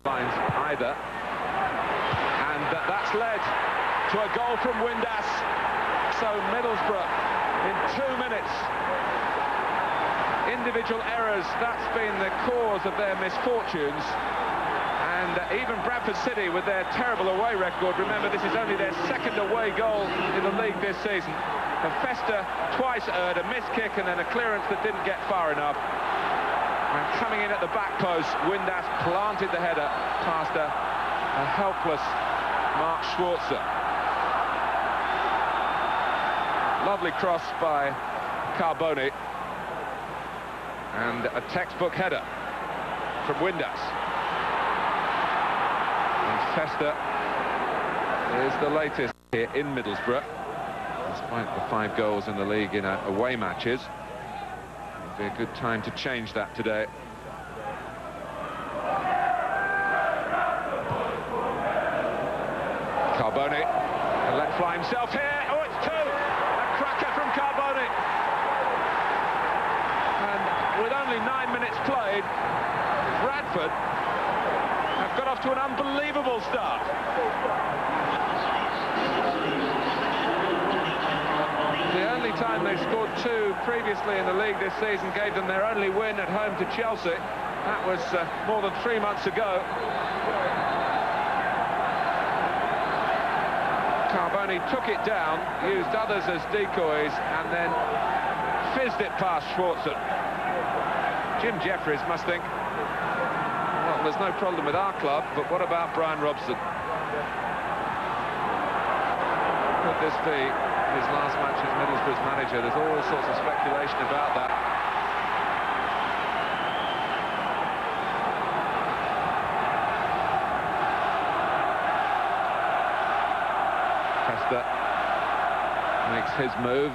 finds either. And that's led to a goal from Windass. So Middlesbrough in 2 minutes. Individual errors, that's been the cause of their misfortunes. And even Bradford City, with their terrible away record, remember this is only their second away goal in the league this season. And Festa twice earned a missed kick and then a clearance that didn't get far enough. And coming in at the back post, Windass planted the header past a helpless Mark Schwarzer. Lovely cross by Carboni. And a textbook header from Windass. And Festa is the latest here in Middlesbrough. Despite the 5 goals in the league in away matches. It'll be a good time to change that today. Carboni can let fly himself here. Oh, it's 2! A cracker from Carboni. And with only 9 minutes played, Bradford have got off to an unbelievable start. The only time they scored 2 previously in the league this season gave them their only win at home to Chelsea. That was more than 3 months ago. Carboni took it down, used others as decoys, and then fizzed it past Schwarzer. Jim Jeffries must think, well, there's no problem with our club, but what about Brian Robson? Could this be his last match as Middlesbrough's manager? There's all sorts of speculation about that. Festa makes his move,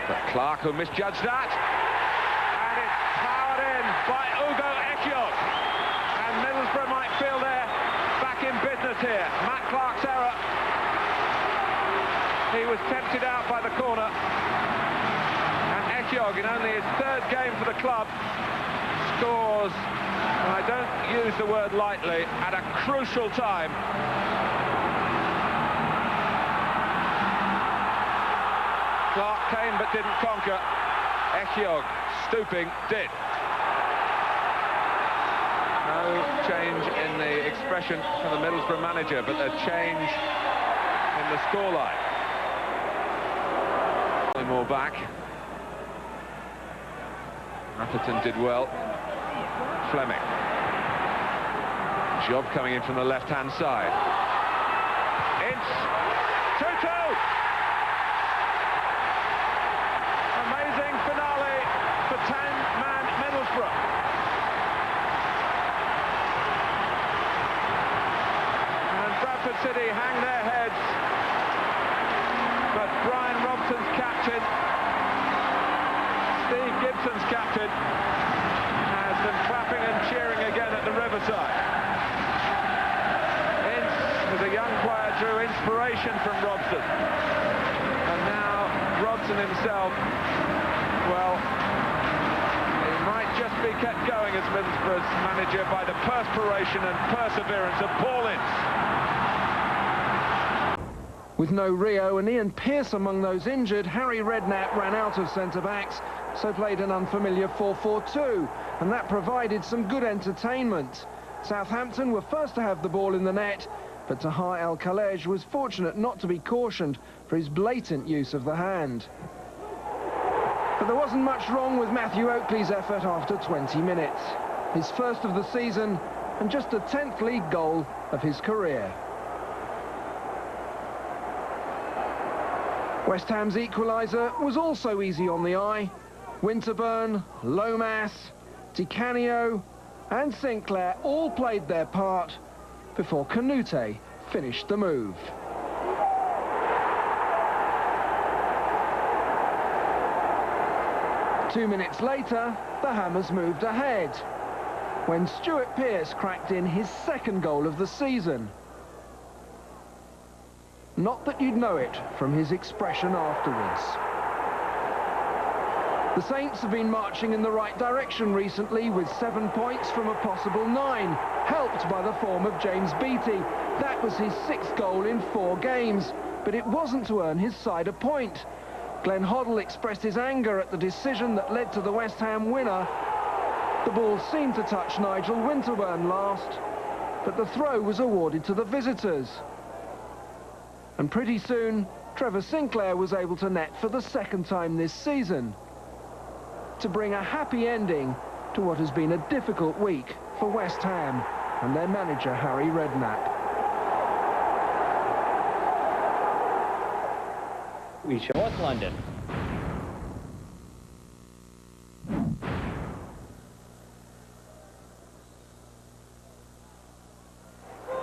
but Clark will misjudge that. And it's powered in by Ugo Ekiok. And Middlesbrough might feel they're back in business here. Matt Clark's error. He was tempted out by the corner. And Ekiok, in only his 3rd game for the club, scores, and I don't use the word lightly, at a crucial time. Clark came but didn't conquer. Ekiok, stooping, did. No change in the expression from the Middlesbrough manager, but a change in the scoreline. More back. Atherton did well. Fleming. Job coming in from the left-hand side. It's 2-2. Amazing finale for 10-man Middlesbrough. And Bradford City hang their heads. But Brian Robson's captain, Steve Gibson's captain, has them clapping and cheering again at the Riverside. Ince, as a young player, drew inspiration from Robson. And now Robson himself, well, he might just be kept going as Middlesbrough's manager by the perspiration and perseverance of Paul Ince. With no Rio and Ian Pearce among those injured, Harry Redknapp ran out of centre-backs, so played an unfamiliar 4-4-2, and that provided some good entertainment. Southampton were first to have the ball in the net, but Taha El-Khalej was fortunate not to be cautioned for his blatant use of the hand. But there wasn't much wrong with Matthew Oakley's effort after 20 minutes. His first of the season, and just the 10th league goal of his career. West Ham's equaliser was also easy on the eye. Winterburn, Lomas, Di Canio and Sinclair all played their part before KANOUTE finished the move. Two minutes later, the Hammers moved ahead when Stuart Pearce cracked in his 2nd goal of the season. Not that you'd know it from his expression afterwards. The Saints have been marching in the right direction recently with 7 points from a possible 9. helped by the form of James Beattie. That was his 6th goal in 4 games, but it wasn't to earn his side a point. Glenn Hoddle expressed his anger at the decision that led to the West Ham winner. The ball seemed to touch Nigel Winterburn last, but the throw was awarded to the visitors. And pretty soon, Trevor Sinclair was able to net for the 2nd time this season, to bring a happy ending to what has been a difficult week for West Ham and their manager Harry Redknapp. We show North London.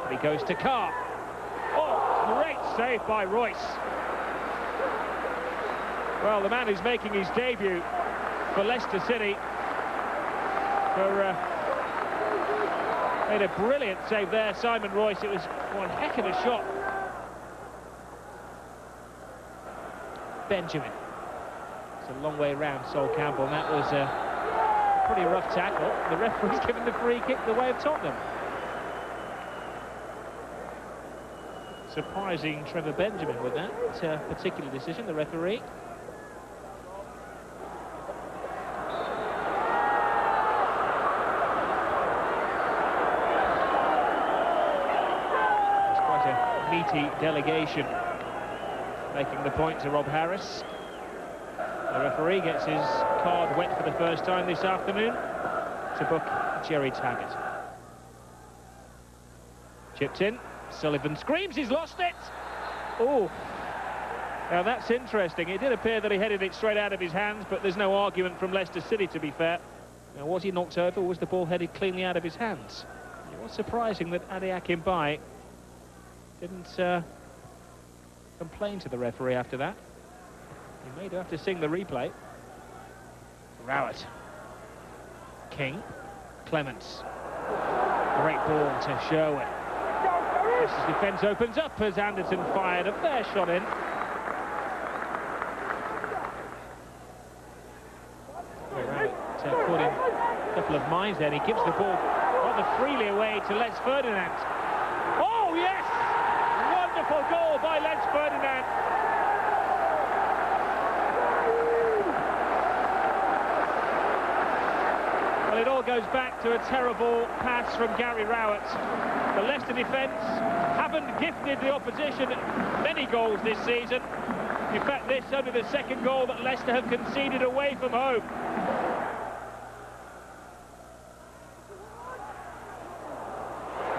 He goes to Carr. Oh, great save by Royce. Well, the man who's making his debut for Leicester City made a brilliant save there, Simon Royce. It was one heck of a shot. Benjamin. It's a long way round Sol Campbell, and that was a pretty rough tackle. The referee's given the free kick the way of Tottenham. Surprising Trevor Benjamin with that particular decision, the referee. It's quite a meaty delegation making the point to Rob Harris. The referee gets his card wet for the first time this afternoon to book Gerry Taggart. Chipped in. Sullivan screams, he's lost it! Oh, now that's interesting. It did appear that he headed it straight out of his hands, but there's no argument from Leicester City, to be fair. Now, was he knocked over, or was the ball headed cleanly out of his hands? It was surprising that Ade Akinbaye didn't complain to the referee after that. He may have to sing the replay. Rowett. King. Clements. Great ball to Sherwood. Leicester's defence opens up as Anderson fired a fair shot in. Rowett caught in a couple of minds there, and he gives the ball rather freely away to Les Ferdinand. Oh, yes! Wonderful goal by Les Ferdinand. Well, it all goes back to a terrible pass from Gary Rowett. The Leicester defence haven't gifted the opposition many goals this season. In fact, this is only the 2nd goal that Leicester have conceded away from home.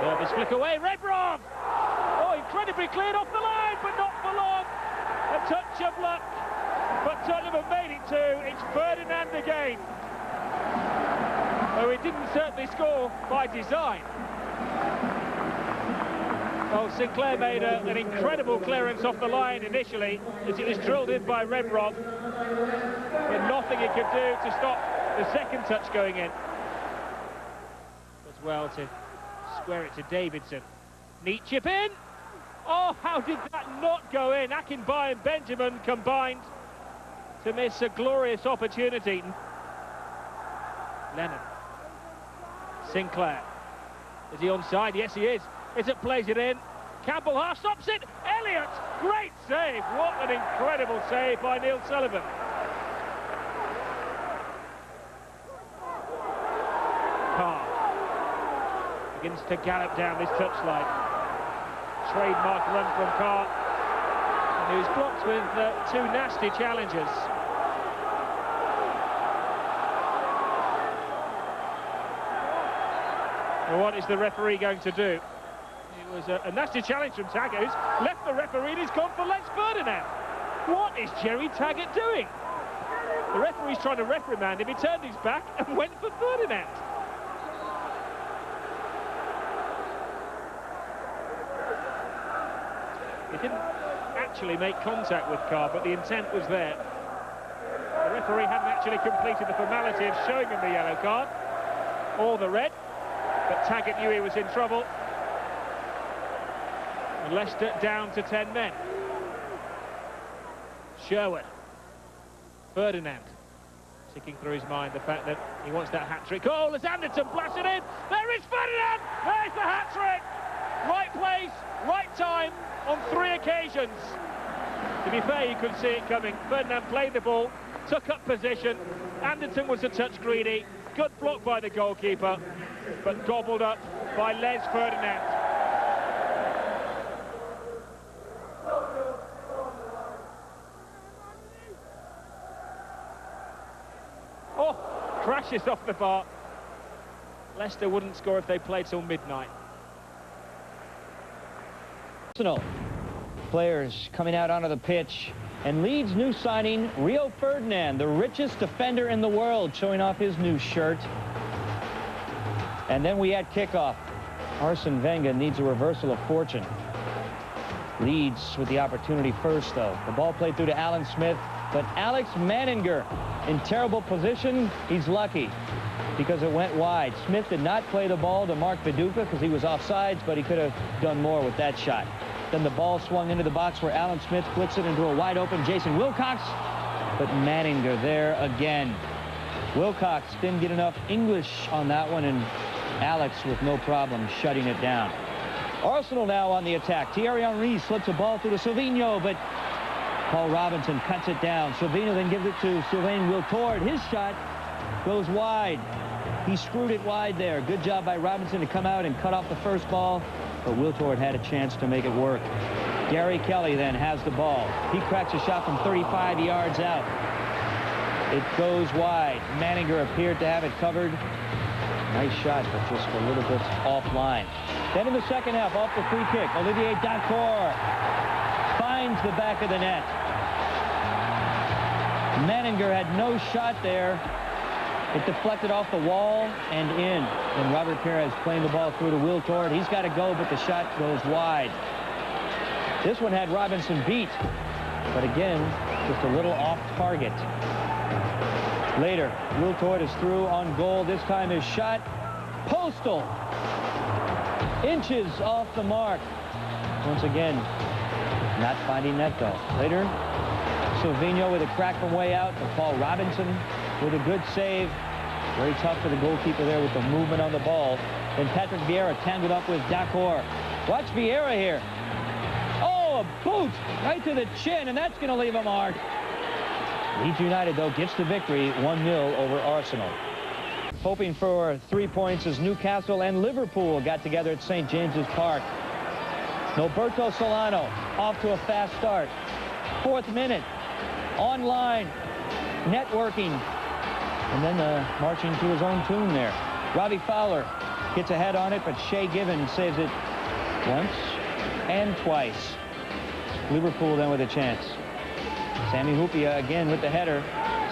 Nervous flick away, Rebrov! Oh, incredibly cleared off the line, but not for long. A touch of luck, but Tottenham have made it 2. It's Ferdinand again. Though he didn't certainly score by design. Well, Sinclair made an incredible clearance off the line initially, as it was drilled in by Rebrov, but nothing he could do to stop the 2nd touch going in. As well to square it to Davidson. Neat chip in. Oh, how did that not go in? Akinbaye and Benjamin combined to miss a glorious opportunity. Lennon. Sinclair. Is he onside? Yes, he is. Izzet plays it in. Campbell half stops it. Elliott, great save. What an incredible save by Neil Sullivan. Carr begins to gallop down this touchline. Trademark run from Carr. And he was blocked with 2 nasty challenges. Well, what is the referee going to do? It was a nasty challenge from Taggart, who's left the referee and he's gone for Les Ferdinand. What is Gerry Taggart doing? The referee's trying to reprimand him. He turned his back and went for Ferdinand. He didn't actually make contact with Carr, but the intent was there. The referee hadn't actually completed the formality of showing him the yellow card or the red, but Taggart knew he was in trouble. And Leicester down to 10 men. Sherwood. Ferdinand. Sticking through his mind the fact that he wants that hat-trick goal as Anderton blasts it in. There is Ferdinand! There's the hat-trick! Right place, right time, on 3 occasions. To be fair, you could see it coming. Ferdinand played the ball, took up position. Anderton was a touch greedy. Good block by the goalkeeper, but gobbled up by Les Ferdinand. Oh, crashes off the bar. Leicester wouldn't score if they played till midnight. Arsenal players coming out onto the pitch, and Leeds' new signing, Rio Ferdinand, the richest defender in the world, showing off his new shirt. And then we had kickoff. Arsene Wenger needs a reversal of fortune. Leeds with the opportunity first, though. The ball played through to Alan Smith, but Alex Manninger in terrible position. He's lucky because it went wide. Smith did not play the ball to Mark Viduka because he was offsides, but he could have done more with that shot. Then the ball swung into the box where Alan Smith flicks it into a wide-open Jason Wilcox, but Manninger there again. Wilcox didn't get enough English on that one, and Alex with no problem shutting it down. Arsenal now on the attack. Thierry Henry slips a ball through to Silvino, but Paul Robinson cuts it down. Silvino then gives it to Sylvain Wiltord. His shot goes wide. He screwed it wide there. Good job by Robinson to come out and cut off the first ball, but Wiltord had a chance to make it work. Gary Kelly then has the ball. He cracks a shot from 35 yards out. It goes wide. Manninger appeared to have it covered. Nice shot, but just a little bit offline. Then in the second half, off the free kick, Olivier Dacour finds the back of the net. Manninger had no shot there. It deflected off the wall and in. And Robert Perez playing the ball through to Wiltord. He's got to go, but the shot goes wide. This one had Robinson beat, but again, just a little off target. Later, Wiltord is through on goal. This time his shot, postal. Inches off the mark. Once again, not finding net though. Later, Silvino with a crack from way out, but Paul Robinson with a good save. Very tough for the goalkeeper there with the movement on the ball. Then Patrick Vieira tangled up with Dacour. Watch Vieira here. Oh, a boot right to the chin, and that's going to leave a mark. Leeds United, though, gets the victory 1-0 over Arsenal. Hoping for 3 points as Newcastle and Liverpool got together at St. James's Park. Noberto Solano off to a fast start. 4th minute, online, networking, and then marching to his own tune there. Robbie Fowler gets a head on it, but Shea Given saves it once and twice. Liverpool then with a chance. Sami Hupia again with the header,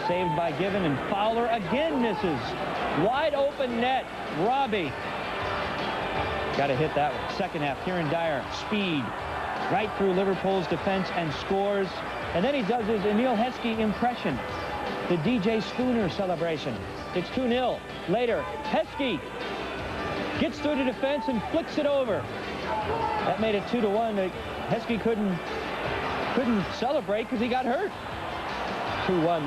saved by Given, and Fowler again misses. Wide open net. Robbie got to hit that one. Second half, Kieron Dyer, speed right through Liverpool's defense and scores. And then he does his Emile Heskey impression, the DJ Spooner celebration. It's 2-0. Later, Heskey gets through the defense and flicks it over. That made it 2-1. Heskey couldn't celebrate because he got hurt. 2-1.